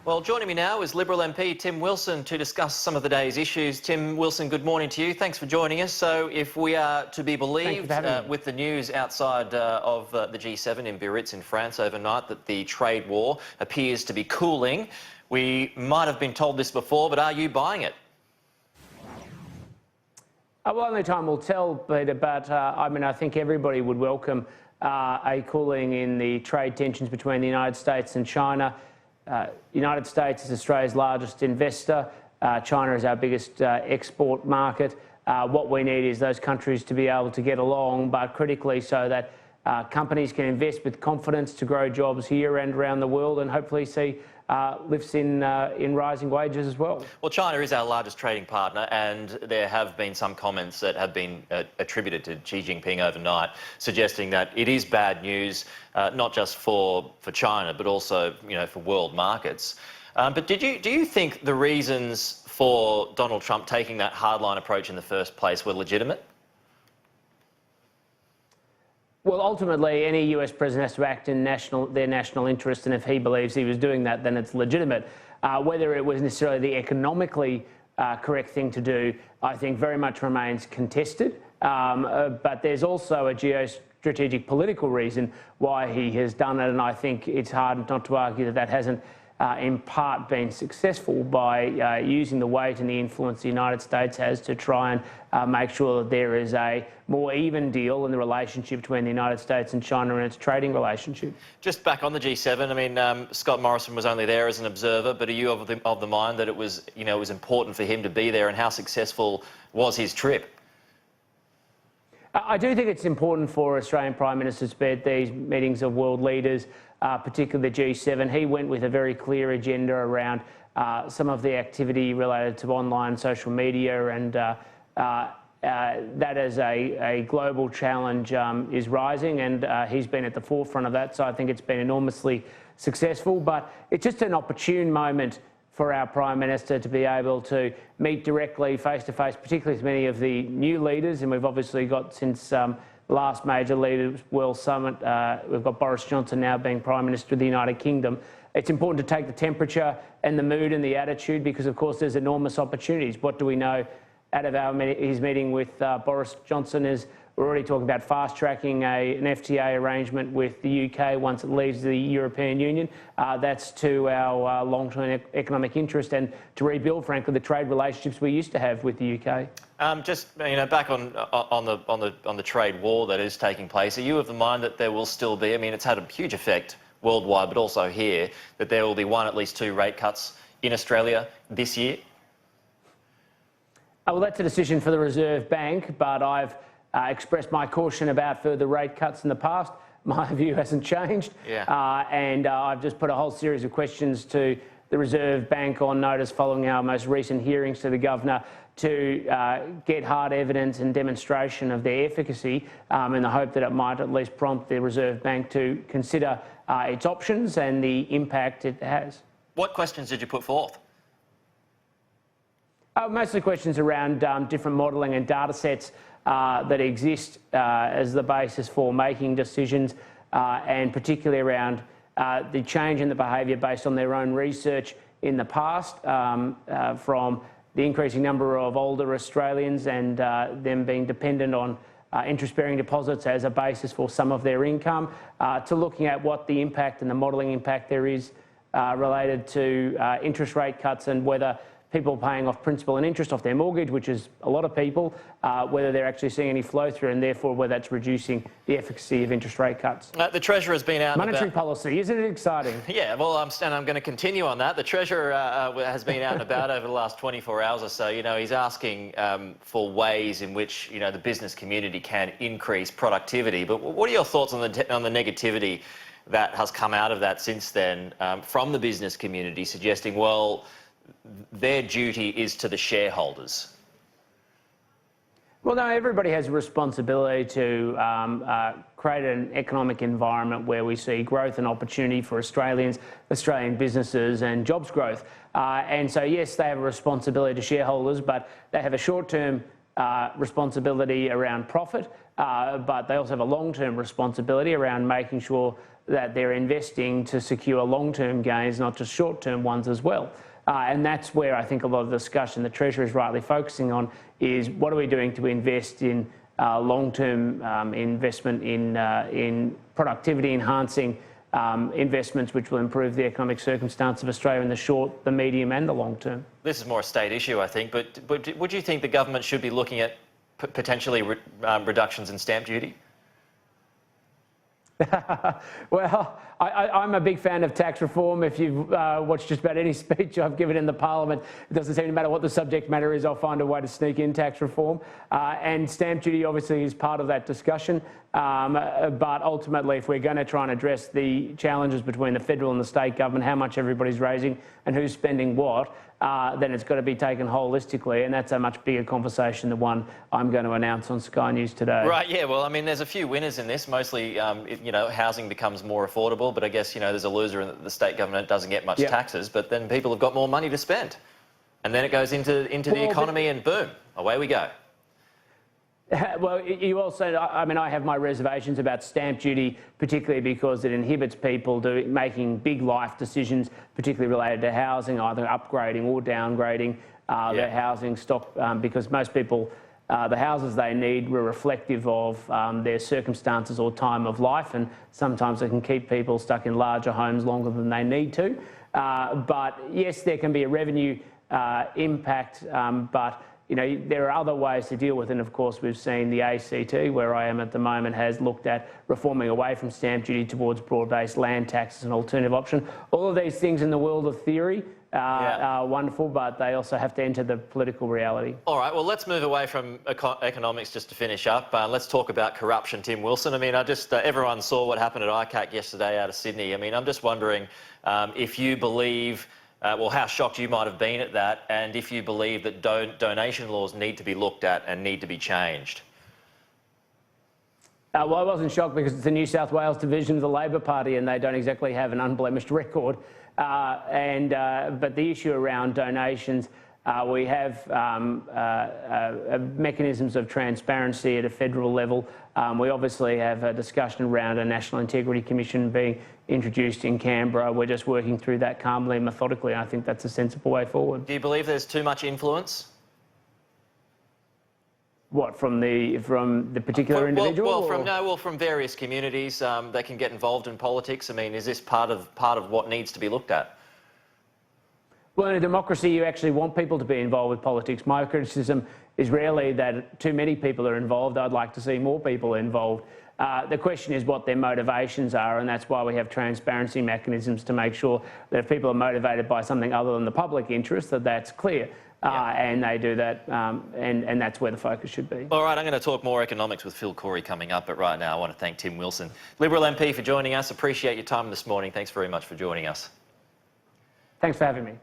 Well, joining me now is Liberal MP Tim Wilson to discuss some of the day's issues. Tim Wilson, good morning to you. Thanks for joining us. So if we are to be believed with the news outside of the G7 in Biarritz in France overnight that the trade war appears to be cooling, we might have been told this before, but are you buying it? Well, only time will tell, Peter, but I think everybody would welcome a cooling in the trade tensions between the United States and China. United States is Australia's largest investor. China is our biggest export market. What we need is those countries to be able to get along, but critically so that companies can invest with confidence to grow jobs here and around the world, and hopefully see lifts in rising wages as well. Well, China is our largest trading partner, and there have been some comments that have been attributed to Xi Jinping overnight, suggesting that it is bad news, not just for China, but also for world markets. But do you think the reasons for Donald Trump taking that hardline approach in the first place were legitimate? Well, ultimately, any US president has to act in their national interest, and if he believes he was doing that, then it's legitimate. Whether it was necessarily the economically correct thing to do, I think very much remains contested. But there's also a geostrategic political reason why he has done it, and I think it's hard not to argue that that hasn't in part been successful by using the weight and the influence the United States has to try and make sure that there is a more even deal in the relationship between the United States and China and its trading relationship. Just back on the G7, I mean, Scott Morrison was only there as an observer, but are you of the mind that it was important for him to be there, and how successful was his trip? I do think it's important for Australian Prime Ministers to be at these meetings of world leaders, particularly the G7. He went with a very clear agenda around some of the activity related to online social media, and that as a global challenge is rising, and he's been at the forefront of that, so I think it's been enormously successful. But it's just an opportune moment for our Prime Minister to be able to meet directly, face-to-face, particularly with many of the new leaders, and we've obviously got, since the last major Leaders World Summit, we've got Boris Johnson now being Prime Minister of the United Kingdom. It's important to take the temperature and the mood and the attitude, because, of course, there's enormous opportunities. What do we know out of his meeting with Boris Johnson is we're already talking about fast-tracking an FTA arrangement with the UK once it leaves the European Union. That's to our long-term economic interest, and to rebuild, frankly, the trade relationships we used to have with the UK. Just back on the trade war that is taking place, are you of the mind that there will still be? I mean, it's had a huge effect worldwide, but also here, that there will be at least two rate cuts in Australia this year? Well, that's a decision for the Reserve Bank, but I've expressed my caution about further rate cuts in the past. My view hasn't changed. Yeah. And I've just put a whole series of questions to the Reserve Bank on notice following our most recent hearings to the Governor to get hard evidence and demonstration of their efficacy, in the hope that it might at least prompt the Reserve Bank to consider its options and the impact it has. What questions did you put forth? Mostly questions around different modelling and data sets that exist as the basis for making decisions, and particularly around the change in the behaviour based on their own research in the past, from the increasing number of older Australians and them being dependent on interest-bearing deposits as a basis for some of their income, to looking at what the impact and the modelling impact there is related to interest rate cuts, and whether people paying off principal and interest off their mortgage, which is a lot of people, whether they're actually seeing any flow through, and therefore whether that's reducing the efficacy of interest rate cuts. The Treasurer has been out. Monetary policy, isn't it exciting? Yeah, well, I'm going to continue on that. The Treasurer has been out and about over the last 24 hours or so. He's asking for ways in which the business community can increase productivity. But what are your thoughts on the negativity that has come out of that since then from the business community, suggesting, well, their duty is to the shareholders? Well, no, everybody has a responsibility to create an economic environment where we see growth and opportunity for Australians, Australian businesses, and jobs growth. And so, yes, they have a responsibility to shareholders, but they have a short-term responsibility around profit, but they also have a long-term responsibility around making sure that they're investing to secure long-term gains, not just short-term ones as well. And that's where I think a lot of the discussion the Treasury is rightly focusing on is what are we doing to invest in long-term investment in productivity enhancing investments which will improve the economic circumstance of Australia in the short, the medium and the long term. This is more a state issue, I think, but would you think the government should be looking at potentially reductions in stamp duty? Well, I'm a big fan of tax reform. If you've watched just about any speech I've given in the Parliament, it doesn't seem to matter what the subject matter is, I'll find a way to sneak in tax reform. And stamp duty obviously is part of that discussion. But ultimately, if we're going to try and address the challenges between the federal and the state government, how much everybody's raising and who's spending what, then it's got to be taken holistically, and that's a much bigger conversation than one I'm going to announce on Sky News today. Right, yeah, well, I mean, there's a few winners in this. Mostly, you know, housing becomes more affordable, but I guess, you know, there's a loser in that the state government doesn't get much taxes, but then people have got more money to spend. And then it goes into the economy and boom, away we go. Well, you also, I mean, I have my reservations about stamp duty, particularly because it inhibits people making big life decisions, particularly related to housing, either upgrading or downgrading their housing stock, because most people, the houses they need were reflective of their circumstances or time of life, and sometimes it can keep people stuck in larger homes longer than they need to. But yes, there can be a revenue impact, but you know, there are other ways to deal with it, and of course we've seen the ACT, where I am at the moment, has looked at reforming away from stamp duty towards broad-based land tax as an alternative option. All of these things in the world of theory are wonderful, but they also have to enter the political reality. All right, well, let's move away from economics just to finish up. Let's talk about corruption, Tim Wilson. I mean, everyone saw what happened at ICAC yesterday out of Sydney. I mean, I'm just wondering if you believe well, how shocked you might have been at that, and if you believe that donation laws need to be looked at and need to be changed. Well, I wasn't shocked because it's the New South Wales division of the Labor Party and they don't exactly have an unblemished record. But the issue around donations, we have mechanisms of transparency at a federal level. We obviously have a discussion around a National Integrity Commission being introduced in Canberra. We're just working through that calmly and methodically. I think that's a sensible way forward. Do you believe there's too much influence? What, from the particular individual? From various communities that can get involved in politics. I mean, is this part of what needs to be looked at? Well, in a democracy, you actually want people to be involved with politics. My criticism is rarely that too many people are involved. I'd like to see more people involved. The question is what their motivations are, and that's why we have transparency mechanisms to make sure that if people are motivated by something other than the public interest, that's clear. And they do that, and that's where the focus should be. All right, I'm going to talk more economics with Phil Corey coming up, but right now I want to thank Tim Wilson, Liberal MP, for joining us. Appreciate your time this morning. Thanks very much for joining us. Thanks for having me.